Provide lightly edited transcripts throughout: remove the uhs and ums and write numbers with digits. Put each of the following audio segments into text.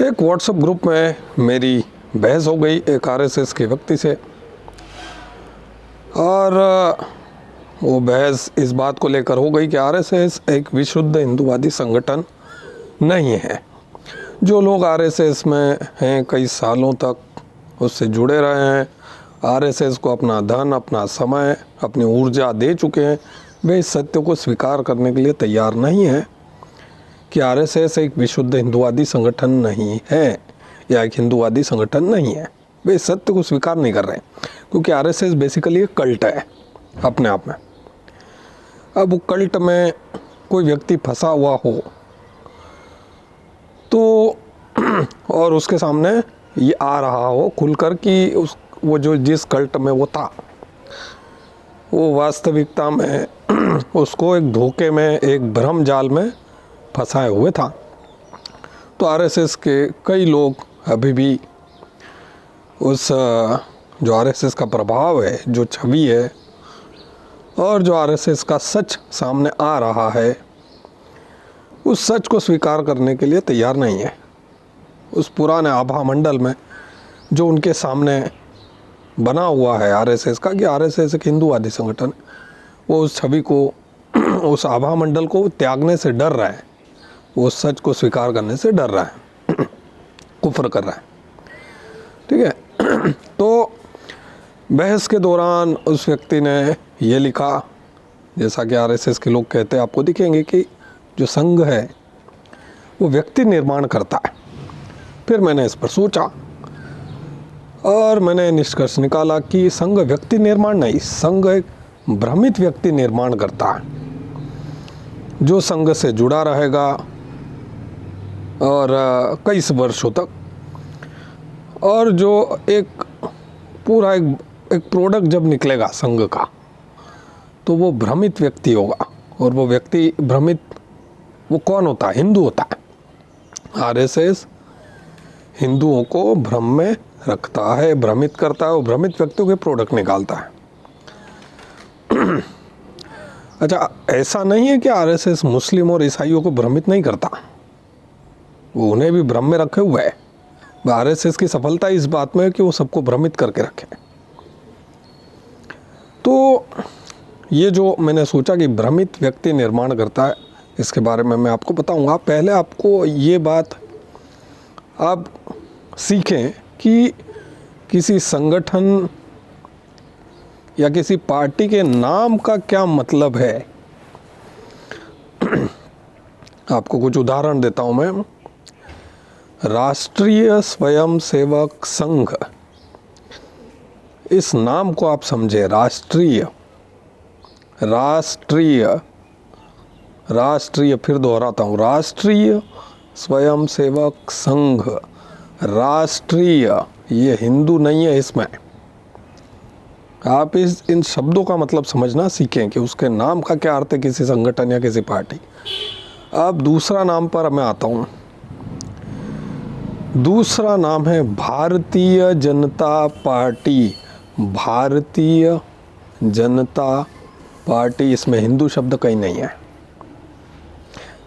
एक WhatsApp group में मेरी बहस हो गई एक आरएसएस के व्यक्ति से, और वो बहस इस बात को लेकर हो गई कि आरएसएस एक विशुद्ध हिंदूवादी संगठन नहीं है। जो लोग आरएसएस में हैं, कई सालों तक उससे जुड़े रहे हैं, आरएसएस को अपना धन, अपना समय, अपनी ऊर्जा दे चुके हैं, वे इस सत्य को स्वीकार करने के लिए तैयार नहीं हैं कि आरएसएस एक विशुद्ध हिंदूवादी संगठन नहीं है या एक हिंदूवादी संगठन नहीं है। वे इस सत्य को स्वीकार नहीं कर रहे हैं, क्योंकि आरएसएस बेसिकली एक कल्ट है अपने आप में। अब वो कल्ट में कोई व्यक्ति फंसा हुआ हो तो और उसके सामने ये आ रहा हो खुलकर कि वो जो जिस कल्ट में वो था, वो वास्तविकता में उसको एक धोखे में, एक भ्रम जाल में फंसाए हुए था, तो आरएसएस के कई लोग अभी भी उस जो आरएसएस का प्रभाव है, जो छवि है और जो आरएसएस का सच सामने आ रहा है, उस सच को स्वीकार करने के लिए तैयार नहीं है। उस पुराने आभा मंडल में जो उनके सामने बना हुआ है आरएसएस का, कि आरएसएस एक हिंदूवादी संगठन, वो उस छवि को, उस आभा मंडल को त्यागने से डर रहा है, वो सच को स्वीकार करने से डर रहा है, कुफ्र कर रहा है। ठीक है। तो बहस के दौरान उस व्यक्ति ने ये लिखा, जैसा कि आरएसएस के लोग कहते हैं, आपको दिखेंगे कि जो संघ है वो व्यक्ति निर्माण करता है। फिर मैंने इस पर सोचा और मैंने निष्कर्ष निकाला कि संघ व्यक्ति निर्माण नहीं, संघ एक भ्रमित व्यक्ति निर्माण करता है, जो संघ से जुड़ा रहेगा और कई वर्षों तक, और जो एक पूरा एक प्रोडक्ट जब निकलेगा संघ का, तो वो भ्रमित व्यक्ति होगा। और वो व्यक्ति भ्रमित, वो कौन होता है? हिंदू होता है। आरएसएस हिंदुओं को भ्रम में रखता है, भ्रमित करता है, और भ्रमित व्यक्तियों के प्रोडक्ट निकालता है। अच्छा, ऐसा नहीं है कि आरएसएस मुस्लिम और ईसाइयों को भ्रमित नहीं करता, वो उन्हें भी भ्रम में रखे हुए है। आरएसएस की सफलता इस बात में है कि वो सबको भ्रमित करके रखे। तो ये जो मैंने सोचा कि भ्रमित व्यक्ति निर्माण करता है, इसके बारे में मैं आपको बताऊंगा। पहले आपको ये बात आप सीखें कि किसी संगठन या किसी पार्टी के नाम का क्या मतलब है। आपको कुछ उदाहरण देता हूं मैं। राष्ट्रीय स्वयंसेवक संघ, इस नाम को आप समझे। राष्ट्रीय, राष्ट्रीय, राष्ट्रीय, फिर दोहराता हूँ, राष्ट्रीय स्वयंसेवक संघ। राष्ट्रीय, ये हिंदू नहीं है। इसमें आप इन शब्दों का मतलब समझना सीखें कि उसके नाम का क्या अर्थ है किसी संगठन या किसी पार्टी। अब दूसरा नाम पर मैं आता हूँ। दूसरा नाम है भारतीय जनता पार्टी। भारतीय जनता पार्टी, इसमें हिंदू शब्द कहीं नहीं है।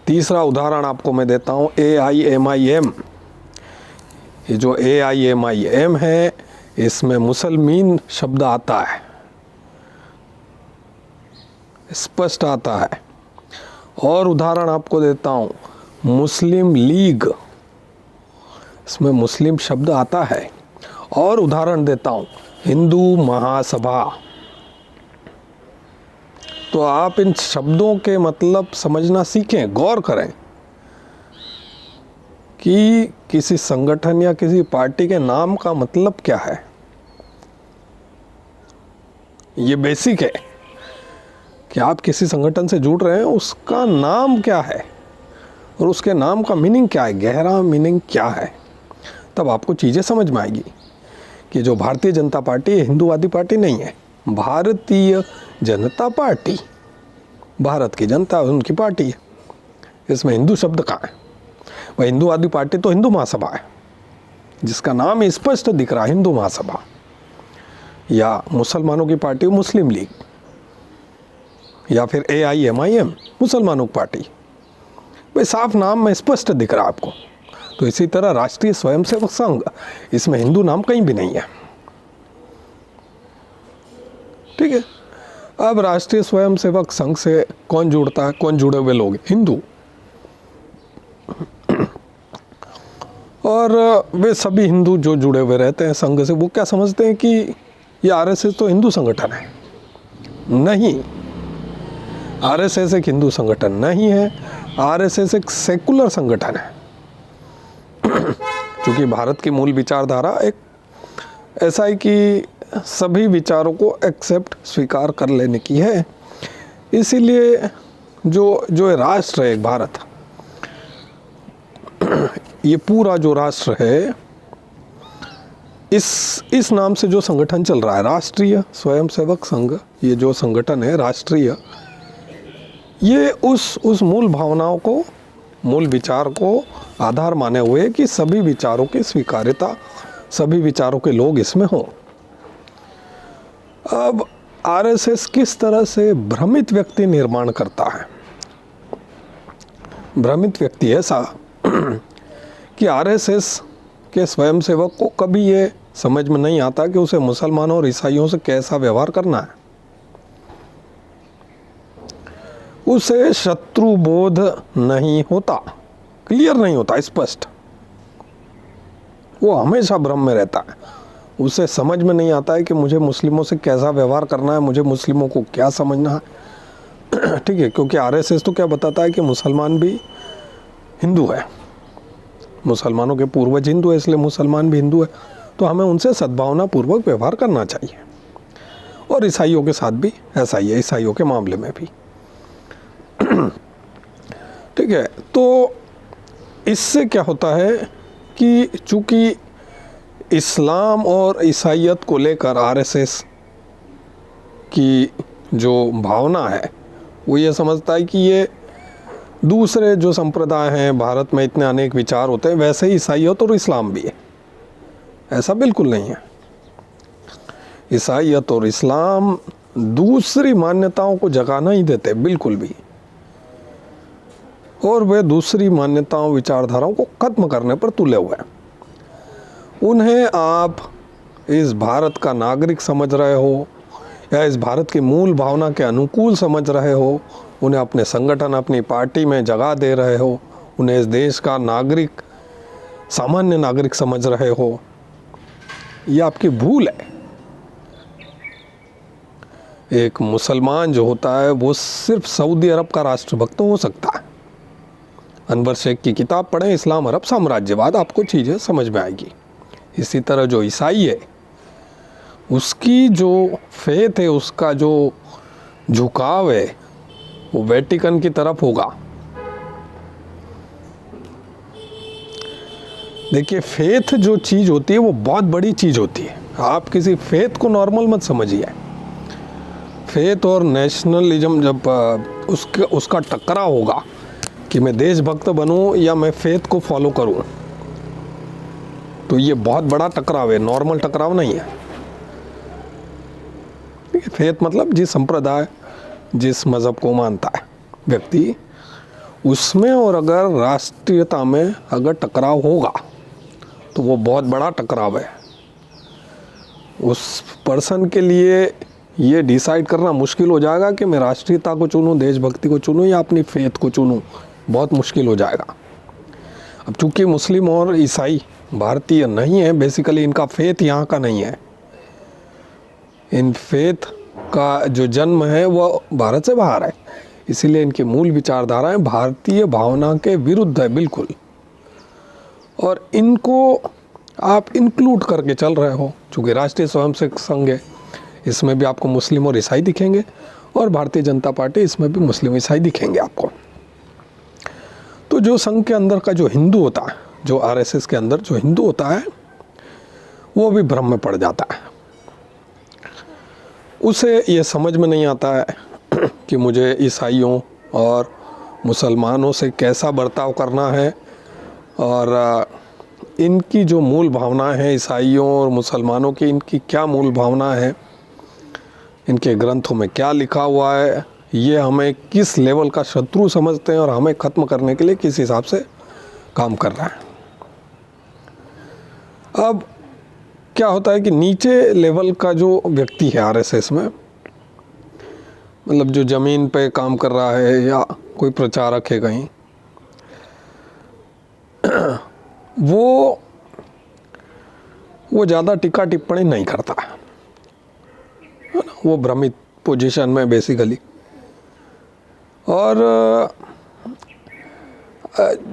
तीसरा उदाहरण आपको मैं देता हूँ, AIMIM। ये जो AIMIM है, इसमें मुसलमान शब्द आता है, स्पष्ट आता है। और उदाहरण आपको देता हूँ, मुस्लिम लीग, इसमें मुस्लिम शब्द आता है। और उदाहरण देता हूँ, हिंदू महासभा। तो आप इन शब्दों के मतलब समझना सीखें, गौर करें कि किसी संगठन या किसी पार्टी के नाम का मतलब क्या है। ये बेसिक है कि आप किसी संगठन से जुड़ रहे हैं, उसका नाम क्या है और उसके नाम का मीनिंग क्या है, गहरा मीनिंग क्या है। तब आपको चीज़ें समझ में आएगी कि जो भारतीय जनता पार्टी है, हिंदूवादी पार्टी नहीं है। भारतीय जनता पार्टी, भारत की जनता उनकी पार्टी है, इसमें हिंदू शब्द कहाँ है। वह हिंदूवादी पार्टी तो हिंदू महासभा है, जिसका नाम स्पष्ट दिख रहा है, हिंदू महासभा। या मुसलमानों की पार्टी मुस्लिम लीग, या फिर AIMIM मुसलमानों की पार्टी। भाई साफ नाम में स्पष्ट दिख रहा है आपको। तो इसी तरह राष्ट्रीय स्वयंसेवक संघ, इसमें हिंदू नाम कहीं भी नहीं है। ठीक है। अब राष्ट्रीय स्वयंसेवक संघ से कौन जुड़ता है, कौन जुड़े हुए लोग? हिंदू। और वे सभी हिंदू जो जुड़े हुए रहते हैं संघ से, वो क्या समझते हैं कि ये आरएसएस तो हिंदू संगठन है। नहीं, आरएसएस एक हिंदू संगठन नहीं है। आरएसएस एक सेकुलर संगठन है। क्योंकि भारत की मूल विचारधारा एक ऐसा है कि सभी विचारों को एक्सेप्ट, स्वीकार कर लेने की है। इसीलिए जो राष्ट्र है भारत, ये पूरा जो राष्ट्र है, इस नाम से जो संगठन चल रहा है, राष्ट्रीय स्वयंसेवक संघ, ये जो संगठन है राष्ट्रीय, ये उस मूल भावनाओं को, मूल विचार को आधार माने हुए कि सभी विचारों की स्वीकार्यता, सभी विचारों के लोग इसमें हों। अब आरएसएस किस तरह से भ्रमित व्यक्ति निर्माण करता है? भ्रमित व्यक्ति ऐसा कि आरएसएस के स्वयंसेवक को कभी ये समझ में नहीं आता कि उसे मुसलमानों और ईसाइयों से कैसा व्यवहार करना है। उसे शत्रु बोध नहीं होता, क्लियर नहीं होता, स्पष्ट। वो हमेशा भ्रम में रहता है। उसे समझ में नहीं आता है कि मुझे मुस्लिमों से कैसा व्यवहार करना है, मुझे मुस्लिमों को क्या समझना है। ठीक है, क्योंकि आरएसएस तो क्या बताता है कि मुसलमान भी हिंदू है, मुसलमानों के पूर्वज हिंदू है, इसलिए मुसलमान भी हिंदू है, तो हमें उनसे सद्भावना पूर्वक व्यवहार करना चाहिए। और ईसाइयों के साथ भी ऐसा ही है, ईसाइयों के मामले में भी। ठीक है, तो इससे क्या होता है कि चूंकि इस्लाम और ईसाइयत को लेकर आरएसएस की जो भावना है, वो ये समझता है कि ये दूसरे जो संप्रदाय हैं, भारत में इतने अनेक विचार होते हैं, वैसे ही ईसाइयत और इस्लाम भी है। ऐसा बिल्कुल नहीं है। ईसाइयत और इस्लाम दूसरी मान्यताओं को जगह नहीं देते बिल्कुल भी, और वे दूसरी मान्यताओं, विचारधाराओं को खत्म करने पर तुले हुए हैं। उन्हें आप इस भारत का नागरिक समझ रहे हो या इस भारत की मूल भावना के अनुकूल समझ रहे हो, उन्हें अपने संगठन, अपनी पार्टी में जगह दे रहे हो, उन्हें इस देश का नागरिक, सामान्य नागरिक समझ रहे हो, ये आपकी भूल है। एक मुसलमान जो होता है वो सिर्फ सऊदी अरब का राष्ट्रभक्त हो सकता है। अनवर शेख की किताब पढ़ें, इस्लाम अरब साम्राज्यवाद, आपको चीज़ें समझ में आएगी। इसी तरह जो ईसाई है, उसकी जो फेथ है, उसका जो झुकाव है, वो वेटिकन की तरफ होगा। देखिए, फेथ जो चीज़ होती है वो बहुत बड़ी चीज़ होती है। आप किसी फेथ को नॉर्मल मत समझिए। फेथ और नेशनलिज्म जब उसका टकराव होगा कि मैं देशभक्त बनूं या मैं फेथ को फॉलो करूं, तो ये बहुत बड़ा टकराव है, नॉर्मल टकराव नहीं है। फेथ मतलब जिस संप्रदाय, जिस मज़हब को मानता है व्यक्ति, उसमें और अगर राष्ट्रीयता में अगर टकराव होगा तो वो बहुत बड़ा टकराव है। उस पर्सन के लिए ये डिसाइड करना मुश्किल हो जाएगा कि मैं राष्ट्रीयता को चुनूं, देशभक्ति को चुनूं या अपनी फेथ को चुनूं, बहुत मुश्किल हो जाएगा। अब चूंकि मुस्लिम और ईसाई भारतीय नहीं है, बेसिकली इनका फेथ यहाँ का नहीं है, इन फेथ का जो जन्म है वो भारत से बाहर है, इसीलिए इनकी मूल विचारधाराएं भारतीय भावना के विरुद्ध है बिल्कुल। और इनको आप इंक्लूड करके चल रहे हो, चूँकि राष्ट्रीय स्वयंसेवक संघ है, इसमें भी आपको मुस्लिम और ईसाई दिखेंगे, और भारतीय जनता पार्टी, इसमें भी मुस्लिम ईसाई दिखेंगे आपको। तो जो संघ के अंदर का जो हिंदू होता है, जो आरएसएस के अंदर जो हिंदू होता है, वो भी भ्रम में पड़ जाता है। उसे ये समझ में नहीं आता है कि मुझे ईसाइयों और मुसलमानों से कैसा बर्ताव करना है, और इनकी जो मूल भावनाएं हैं, ईसाइयों और मुसलमानों की, इनकी क्या मूल भावना है, इनके ग्रंथों में क्या लिखा हुआ है, ये हमें किस लेवल का शत्रु समझते हैं और हमें ख़त्म करने के लिए किस हिसाब से काम कर रहा है। अब क्या होता है कि नीचे लेवल का जो व्यक्ति है आरएसएस में, मतलब जो ज़मीन पे काम कर रहा है या कोई प्रचारक है कहीं, वो ज़्यादा टीका टिप्पणी नहीं करता है ना, वो भ्रमित पोजीशन में बेसिकली। और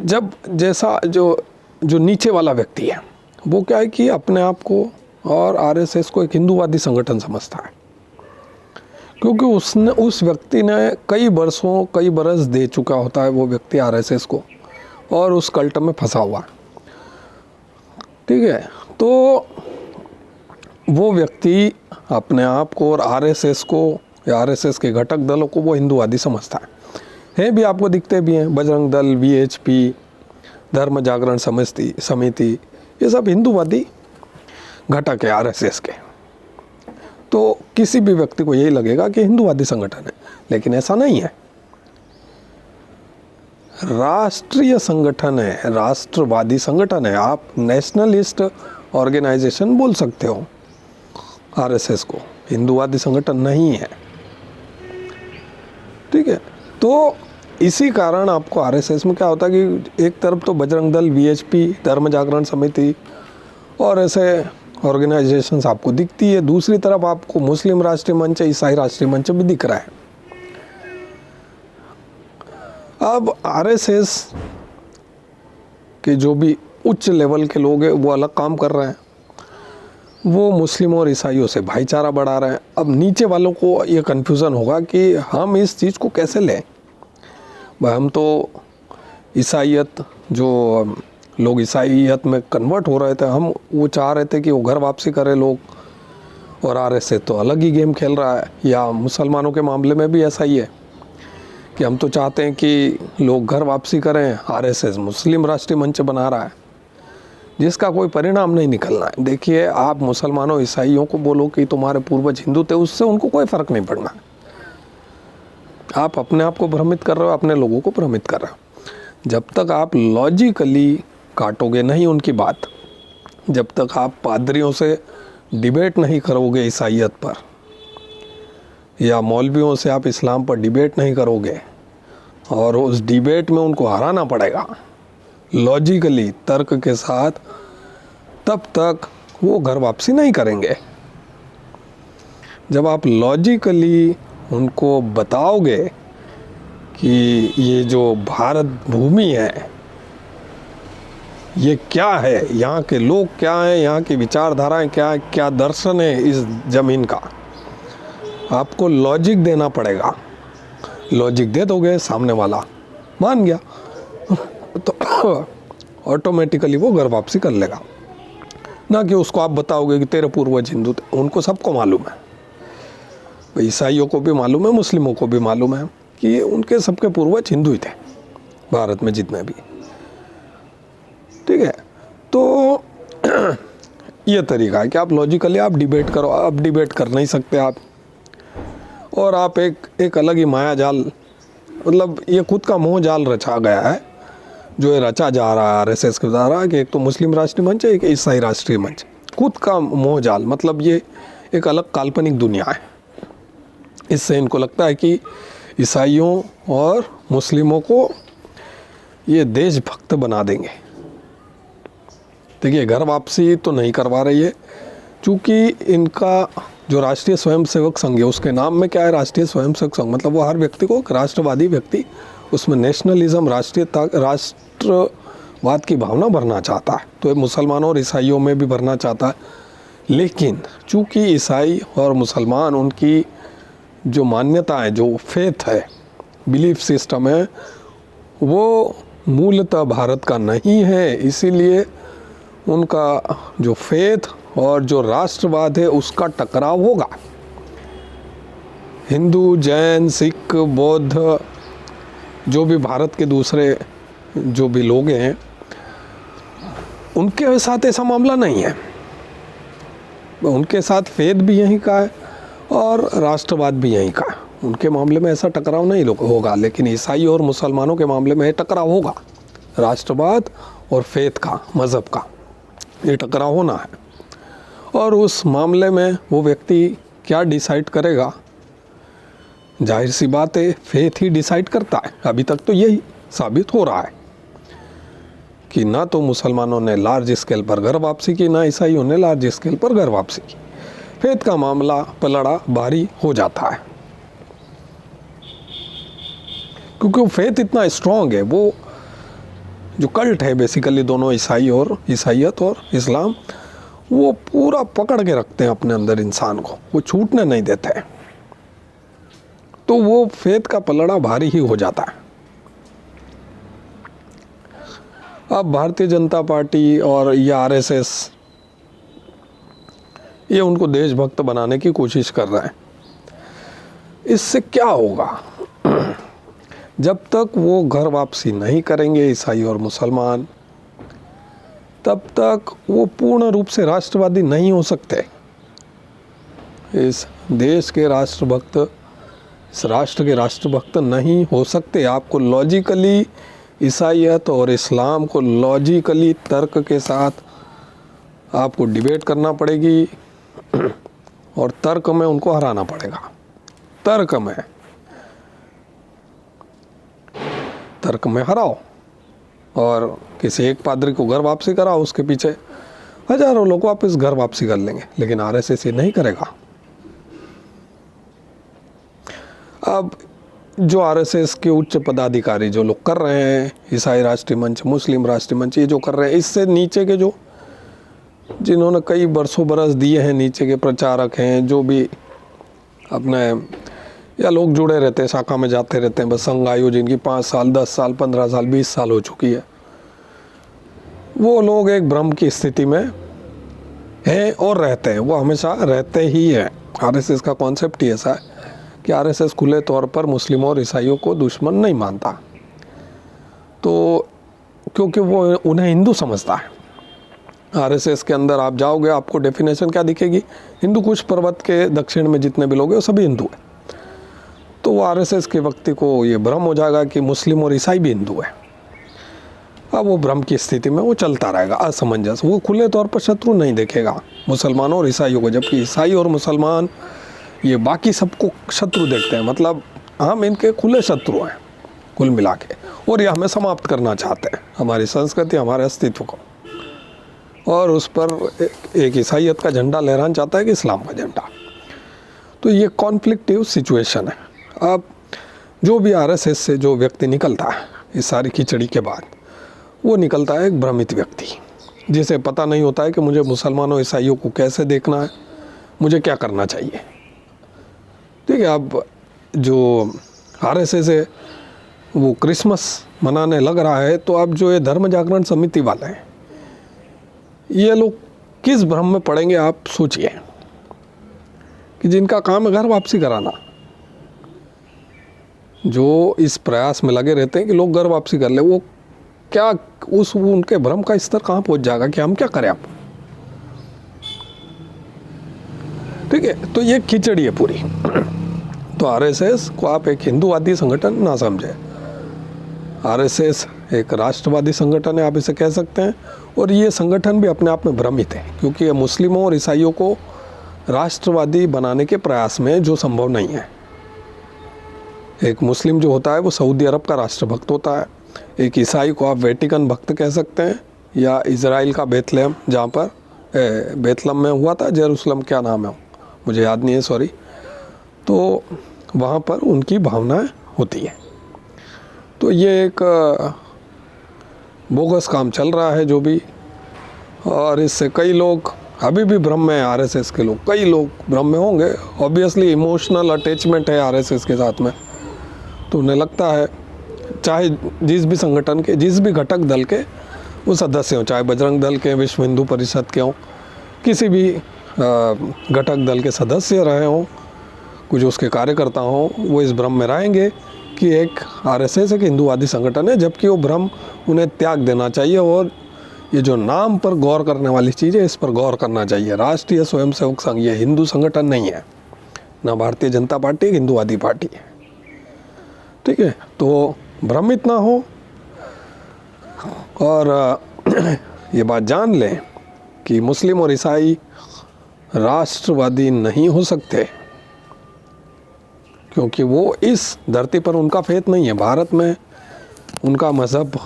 जब जैसा जो नीचे वाला व्यक्ति है वो क्या है कि अपने आप को और आरएसएस को एक हिंदूवादी संगठन समझता है, क्योंकि उस व्यक्ति ने कई बरस दे चुका होता है वो व्यक्ति आरएसएस को, और उस कल्ट में फंसा हुआ है। ठीक है, तो वो व्यक्ति अपने आप को और आरएसएस को या आरएसएस के घटक दलों को वो हिंदूवादी समझता है भी, आपको दिखते भी हैं, बजरंग दल, वीएचपी, धर्म जागरण समिति, ये सब हिंदूवादी घटक है आरएसएस के। तो किसी भी व्यक्ति को यही लगेगा कि हिंदूवादी संगठन है, लेकिन ऐसा नहीं है। राष्ट्रीय संगठन है, राष्ट्रवादी संगठन है। आप नेशनलिस्ट ऑर्गेनाइजेशन बोल सकते हो आरएसएस को, हिंदूवादी संगठन नहीं है। ठीक है, तो इसी कारण आपको आरएसएस में क्या होता है कि एक तरफ तो बजरंग दल, वीएचपी, धर्म जागरण समिति और ऐसे ऑर्गेनाइजेशंस आपको दिखती है, दूसरी तरफ आपको मुस्लिम राष्ट्रीय मंच, ईसाई राष्ट्रीय मंच भी दिख रहा है। अब आरएसएस के जो भी उच्च लेवल के लोग हैं वो अलग काम कर रहे हैं, वो मुस्लिमों और ईसाइयों से भाईचारा बढ़ा रहे हैं। अब नीचे वालों को ये कन्फ्यूज़न होगा कि हम इस चीज़ को कैसे लें। भाई हम तो ईसाइयत, जो लोग ईसाइयत में कन्वर्ट हो रहे थे, हम वो चाह रहे थे कि वो घर वापसी करें लोग, और आरएसएस तो अलग ही गेम खेल रहा है। या मुसलमानों के मामले में भी ऐसा ही है कि हम तो चाहते हैं कि लोग घर वापसी करें, आरएसएस मुस्लिम राष्ट्रीय मंच बना रहा है, जिसका कोई परिणाम नहीं निकलना है। देखिए, आप मुसलमानों ईसाइयों को बोलो कि तुम्हारे पूर्वज हिंदू थे, उससे उनको कोई फ़र्क नहीं पड़ना। आप अपने आप को भ्रमित कर रहे हो, अपने लोगों को भ्रमित कर रहे हो। जब तक आप लॉजिकली काटोगे नहीं उनकी बात, जब तक आप पादरियों से डिबेट नहीं करोगे ईसाइयत पर, या मौलवियों से आप इस्लाम पर डिबेट नहीं करोगे, और उस डिबेट में उनको हराना पड़ेगा लॉजिकली, तर्क के साथ, तब तक वो घर वापसी नहीं करेंगे। जब आप लॉजिकली उनको बताओगे कि ये जो भारत भूमि है ये क्या है, यहाँ के लोग क्या हैं, यहाँ की विचारधाराएं क्या है, क्या दर्शन है इस ज़मीन का, आपको लॉजिक देना पड़ेगा। लॉजिक दे दोगे, सामने वाला मान गया तो ऑटोमेटिकली वो घर वापसी कर लेगा। ना कि उसको आप बताओगे कि तेरे पूर्वज हिंदू थे। उनको सबको मालूम है, ईसाइयों को भी मालूम है, मुस्लिमों को भी मालूम है कि उनके सबके पूर्वज हिंदू ही थे भारत में जितने भी। ठीक है, तो ये तरीका है कि आप लॉजिकली आप डिबेट करो। अब डिबेट कर नहीं सकते आप, और आप एक अलग ही माया जाल, मतलब ये खुद का मोह जाल रचा गया है, जो ये रचा जा रहा है आरएसएस के द्वारा, कि एक तो मुस्लिम राष्ट्रीय मंच है, एक ईसाई राष्ट्रीय मंच, खुद का मोह जाल। मतलब ये एक अलग काल्पनिक दुनिया है। इससे इनको लगता है कि ईसाइयों और मुस्लिमों को ये देशभक्त बना देंगे। देखिए, घर वापसी तो नहीं करवा रही है, क्योंकि इनका जो राष्ट्रीय स्वयंसेवक संघ है, उसके नाम में क्या है, राष्ट्रीय स्वयंसेवक संघ, मतलब वो हर व्यक्ति को, राष्ट्रवादी व्यक्ति, उसमें नेशनलिज्म, राष्ट्रवाद की भावना भरना चाहता है। तो ये मुसलमानों और ईसाइयों में भी भरना चाहता है। लेकिन चूँकि ईसाई और मुसलमान, उनकी जो मान्यताएं, जो फेथ है, बिलीफ सिस्टम है, वो मूलतः भारत का नहीं है। इसीलिए उनका जो फेथ और जो राष्ट्रवाद है उसका टकराव होगा। हिंदू, जैन, सिख, बौद्ध, जो भी भारत के दूसरे जो भी लोग हैं, उनके साथ ऐसा मामला नहीं है। उनके साथ फेथ भी यहीं का है और राष्ट्रवाद भी यहीं का है। उनके मामले में ऐसा टकराव नहीं होगा। लेकिन ईसाई और मुसलमानों के मामले में टकराव होगा, राष्ट्रवाद और फेथ का, मज़हब का। ये टकराव होना है। और उस मामले में वो व्यक्ति क्या डिसाइड करेगा, जाहिर सी बात है फेथ ही डिसाइड करता है। अभी तक तो यही साबित हो रहा है कि ना तो मुसलमानों ने लार्ज स्केल पर घर वापसी की, ना ईसाइयों ने लार्ज स्केल पर घर वापसी की। फेथ का मामला पलड़ा भारी हो जाता है, क्योंकि वो फेथ इतना स्ट्रांग है। वो जो कल्ट है बेसिकली दोनों ईसाइयत और इस्लाम, वो पूरा पकड़ के रखते हैं अपने अंदर इंसान को, वो छूटने नहीं देते हैं। तो वो फेथ का पलड़ा भारी ही हो जाता है। अब भारतीय जनता पार्टी और ये आरएसएस, ये उनको देशभक्त बनाने की कोशिश कर रहा है। इससे क्या होगा, जब तक वो घर वापसी नहीं करेंगे ईसाई और मुसलमान, तब तक वो पूर्ण रूप से राष्ट्रवादी नहीं हो सकते। इस देश के राष्ट्रभक्त, इस राष्ट्र के राष्ट्रभक्त नहीं हो सकते। आपको लॉजिकली ईसाइयत और इस्लाम को लॉजिकली तर्क के साथ आपको डिबेट करना पड़ेगी और तर्क में उनको हराना पड़ेगा। तर्क में हराओ और किसी एक पादरी को घर वापसी कराओ, उसके पीछे हजारों लोग वापस घर वापसी कर लेंगे। लेकिन आरएसएस ये नहीं करेगा। अब जो आरएसएस के उच्च पदाधिकारी जो लोग कर रहे हैं, ईसाई राष्ट्रीय मंच, मुस्लिम राष्ट्रीय मंच, ये जो कर रहे हैं, इससे नीचे के जो जिन्होंने कई बरसों बरस दिए हैं, नीचे के प्रचारक हैं, जो भी अपने या लोग जुड़े रहते हैं, शाखा में जाते रहते हैं, बस संघायु जिनकी 5 साल 10 साल 15 साल 20 साल हो चुकी है, वो लोग एक भ्रम की स्थिति में हैं और रहते हैं। वो हमेशा रहते ही हैं। आरएसएस का कॉन्सेप्ट ही ऐसा है कि आरएसएस खुले तौर पर मुस्लिमों और ईसाइयों को दुश्मन नहीं मानता, तो क्योंकि वो उन्हें हिंदू समझता है। आरएसएस के अंदर आप जाओगे, आपको डेफिनेशन क्या दिखेगी, हिंदू कुश पर्वत के दक्षिण में जितने भी लोग हैं वो सभी हिंदू हैं। तो वो आरएसएस के व्यक्ति को ये भ्रम हो जाएगा कि मुस्लिम और ईसाई भी हिंदू है। अब वो भ्रम की स्थिति में वो चलता रहेगा, असमंजस। वो खुले तौर पर शत्रु नहीं देखेगा मुसलमानों और ईसाइयों को, जबकि ईसाई और मुसलमान ये बाकी सबको शत्रु देखते हैं। मतलब हम इनके खुले शत्रु हैं कुल मिला के, और ये हमें समाप्त करना चाहते हैं, हमारी संस्कृति, हमारे अस्तित्व को। और उस पर एक ईसाइयत का झंडा लहराना चाहता है कि इस्लाम का झंडा। तो ये कॉन्फ्लिक्टिव सिचुएशन है। अब जो भी आरएसएस से जो व्यक्ति निकलता है इस सारी खिचड़ी के बाद, वो निकलता है एक भ्रमित व्यक्ति, जिसे पता नहीं होता है कि मुझे मुसलमानों ईसाइयों को कैसे देखना है, मुझे क्या करना चाहिए। ठीक है, अब जो आरएसएस है वो क्रिसमस मनाने लग रहा है, तो अब जो ये धर्म जागरण समिति वाले हैं, ये लोग किस भ्रम में पड़ेंगे आप सोचिए, कि जिनका काम है घर वापसी कराना, जो इस प्रयास में लगे रहते हैं कि लोग घर वापसी कर ले, वो क्या उनके भ्रम का स्तर कहाँ पहुंच जाएगा कि हम क्या करें आप। ठीक है, तो ये खिचड़ी है पूरी। तो आरएसएस को आप एक हिंदूवादी संगठन ना समझे, आरएसएस एक राष्ट्रवादी संगठन है, आप इसे कह सकते हैं। और ये संगठन भी अपने आप में भ्रमित है, क्योंकि ये मुस्लिमों और ईसाइयों को राष्ट्रवादी बनाने के प्रयास में जो संभव नहीं है। एक मुस्लिम जो होता है वो सऊदी अरब का राष्ट्रभक्त होता है, एक ईसाई को आप वेटिकन भक्त कह सकते हैं, या इजराइल का बेथलेहम, जहाँ पर बेथलम में हुआ था, जेरूसलम क्या नाम है मुझे याद नहीं है, सॉरी, तो वहाँ पर उनकी भावनाएं होती है। तो ये एक बोगस काम चल रहा है जो भी, और इससे कई लोग अभी भी भ्रम में है। आरएसएस के लोग, कई लोग भ्रम में होंगे। ऑब्वियसली इमोशनल अटैचमेंट है आरएसएस के साथ में, तो उन्हें लगता है चाहे जिस भी संगठन के, जिस भी घटक दल के वो सदस्य हों, चाहे बजरंग दल के, विश्व हिंदू परिषद के हों, किसी भी घटक दल के सदस्य रहे हों, कुछ उसके कार्यकर्ता हों, वो इस भ्रम में रहेंगे कि एक आरएसएस एक हिंदूवादी संगठन है, जबकि वो भ्रम उन्हें त्याग देना चाहिए। और ये जो नाम पर गौर करने वाली चीज़ है, इस पर गौर करना चाहिए। राष्ट्रीय स्वयंसेवक संघ ये हिंदू संगठन नहीं है, ना भारतीय जनता पार्टी एक हिंदूवादी पार्टी है। ठीक है, तो भ्रमित ना हो और ये बात जान लें कि मुस्लिम और ईसाई राष्ट्रवादी नहीं हो सकते, क्योंकि वो इस धरती पर उनका फेथ नहीं है। भारत में उनका मज़हब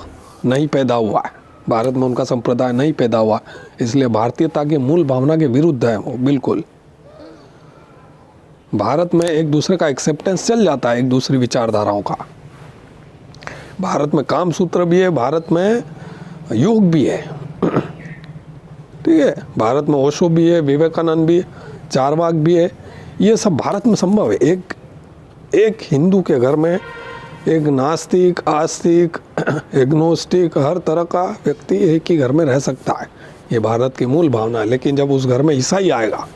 नहीं पैदा हुआ है, भारत में उनका संप्रदाय नहीं पैदा हुआ, इसलिए भारतीयता की मूल भावना के विरुद्ध है वो बिल्कुल। भारत में एक दूसरे का एक्सेप्टेंस चल जाता है, एक दूसरी विचारधाराओं का। भारत में काम सूत्र भी है, भारत में योग भी है, ठीक है। भारत में ओशो भी है, विवेकानंद भी है, चारवाक भी है, ये सब भारत में संभव है। एक हिंदू के घर में एक नास्तिक, आस्तिक, एग्नोस्टिक, हर तरह का व्यक्ति एक ही घर में रह सकता है, ये भारत की मूल भावना है। लेकिन जब उस घर में ईसाई आएगा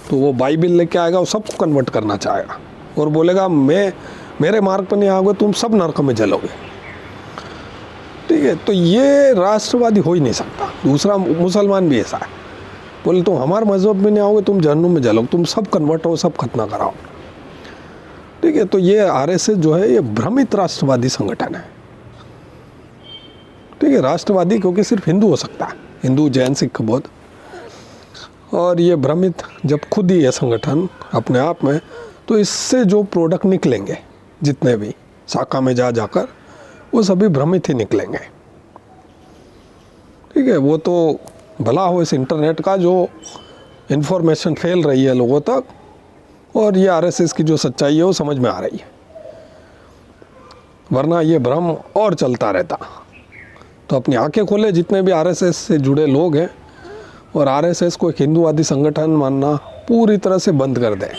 तो वो बाइबिल लेके आएगा, वो सबको कन्वर्ट करना चाहेगा और बोलेगा मेरे मार्ग पर नहीं आओगे तुम सब नरक में जलोगे, ठीक है। तो ये राष्ट्रवादी हो ही नहीं सकता। दूसरा, मुसलमान भी ऐसा है, बोले तुम हमारे मजहब में नहीं आओगे तुम जहन्नुम में जलोगे, तुम सब कन्वर्ट हो, सब खतना कराओ, ठीक है। तो ये आरएसएस जो है ये भ्रमित राष्ट्रवादी संगठन है, ठीक है। राष्ट्रवादी क्योंकि सिर्फ हिंदू हो सकता है, हिंदू, जैन, सिख, बौद्ध, और ये भ्रमित जब खुद ही है संगठन अपने आप में, तो इससे जो प्रोडक्ट निकलेंगे जितने भी शाखा में जाकर वो सभी भ्रमित ही निकलेंगे, ठीक है। वो तो भला हो इस इंटरनेट का जो इन्फॉर्मेशन फैल रही है लोगों तक, और ये आरएसएस की जो सच्चाई है वो समझ में आ रही है, वरना ये भ्रम और चलता रहता। तो अपनी आंखें खोले जितने भी आरएसएस से जुड़े लोग हैं, और आरएसएस को एक हिंदूवादी संगठन मानना पूरी तरह से बंद कर दें,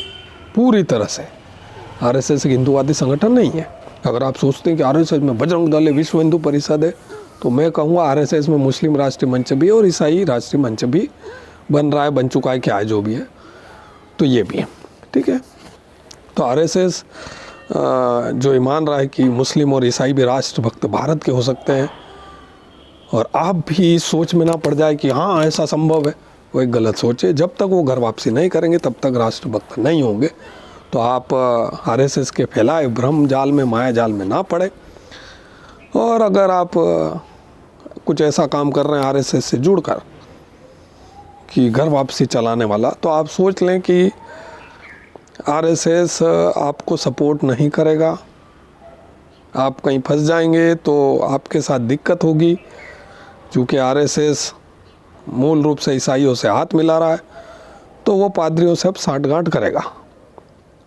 पूरी तरह से। आरएसएस एक हिंदूवादी संगठन नहीं है। अगर आप सोचते हैं कि आरएसएस में बजरंग दल है, विश्व हिंदू परिषद है, तो मैं कहूँगा आरएसएस में मुस्लिम राष्ट्रीय मंच भी है और ईसाई राष्ट्रीय मंच भी बन रहा है, बन चुका है, क्या है जो भी है, तो ये भी है, ठीक है। तो आरएसएस जो ये मान रहा है कि मुस्लिम और ईसाई भी राष्ट्रभक्त भारत के हो सकते हैं, और आप भी इस सोच में ना पड़ जाए कि हाँ ऐसा संभव है, वो एक गलत सोच है। जब तक वो घर वापसी नहीं करेंगे तब तक राष्ट्रभक्त नहीं होंगे। तो आप आरएसएस के फैलाए भ्रम जाल में, माया जाल में ना पड़े। और अगर आप कुछ ऐसा काम कर रहे हैं आरएसएस से जुड़कर कि घर वापसी चलाने वाला, तो आप सोच लें कि आरएसएस आपको सपोर्ट नहीं करेगा, आप कहीं फंस जाएंगे तो आपके साथ दिक्कत होगी। क्योंकि आरएसएस मूल रूप से ईसाइयों से हाथ मिला रहा है, तो वो पादरियों से अब साठगांठ करेगा,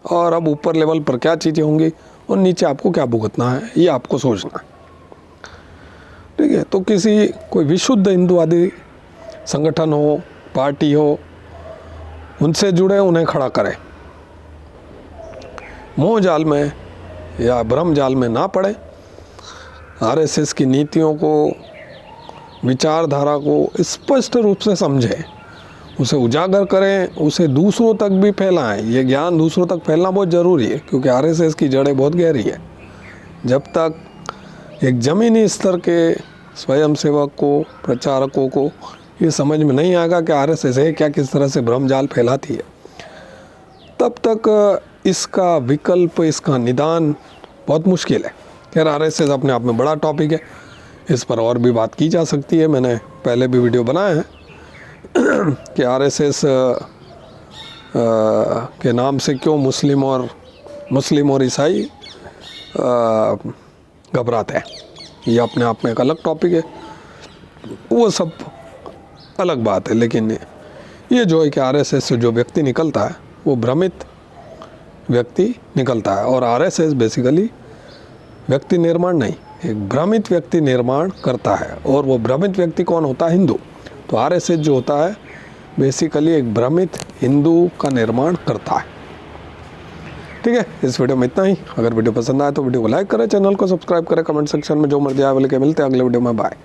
और अब ऊपर लेवल पर क्या चीज़ें होंगी और नीचे आपको क्या भुगतना है, ये आपको सोचना है, ठीक है। तो कोई विशुद्ध हिंदूवादी संगठन हो, पार्टी हो, उनसे जुड़े, उन्हें खड़ा करें, मोह जाल में या भ्रम जाल में ना पड़े। आरएसएस की नीतियों को, विचारधारा को स्पष्ट रूप से समझें, उसे उजागर करें, उसे दूसरों तक भी फैलाएं। ये ज्ञान दूसरों तक फैलना बहुत ज़रूरी है, क्योंकि आरएसएस की जड़ें बहुत गहरी है। जब तक एक ज़मीनी स्तर के स्वयंसेवक को, प्रचारकों को ये समझ में नहीं आएगा कि आरएसएस है क्या, किस तरह से भ्रम जाल फैलाती है, तब तक इसका विकल्प, इसका निदान बहुत मुश्किल है। खैर, आरएसएस अपने आप में बड़ा टॉपिक है, इस पर और भी बात की जा सकती है। मैंने पहले भी वीडियो बनाया है कि आरएसएस के नाम से क्यों मुस्लिम और ईसाई घबराते हैं। ये अपने आप में एक अलग टॉपिक है, वो सब अलग बात है। लेकिन ये जो है कि आरएसएस से जो व्यक्ति निकलता है वो भ्रमित व्यक्ति निकलता है, और आरएसएस बेसिकली व्यक्ति निर्माण नहीं, एक भ्रमित व्यक्ति निर्माण करता है। और वो भ्रमित व्यक्ति कौन होता है? हिंदू। तो आरएसएस जो होता है बेसिकली एक भ्रमित हिंदू का निर्माण करता है, ठीक है। इस वीडियो में इतना ही। अगर वीडियो पसंद आए तो वीडियो को लाइक करें, चैनल को सब्सक्राइब करें, कमेंट सेक्शन में जो मर्जी आए बोले के मिलते हैं अगले वीडियो में। बाय।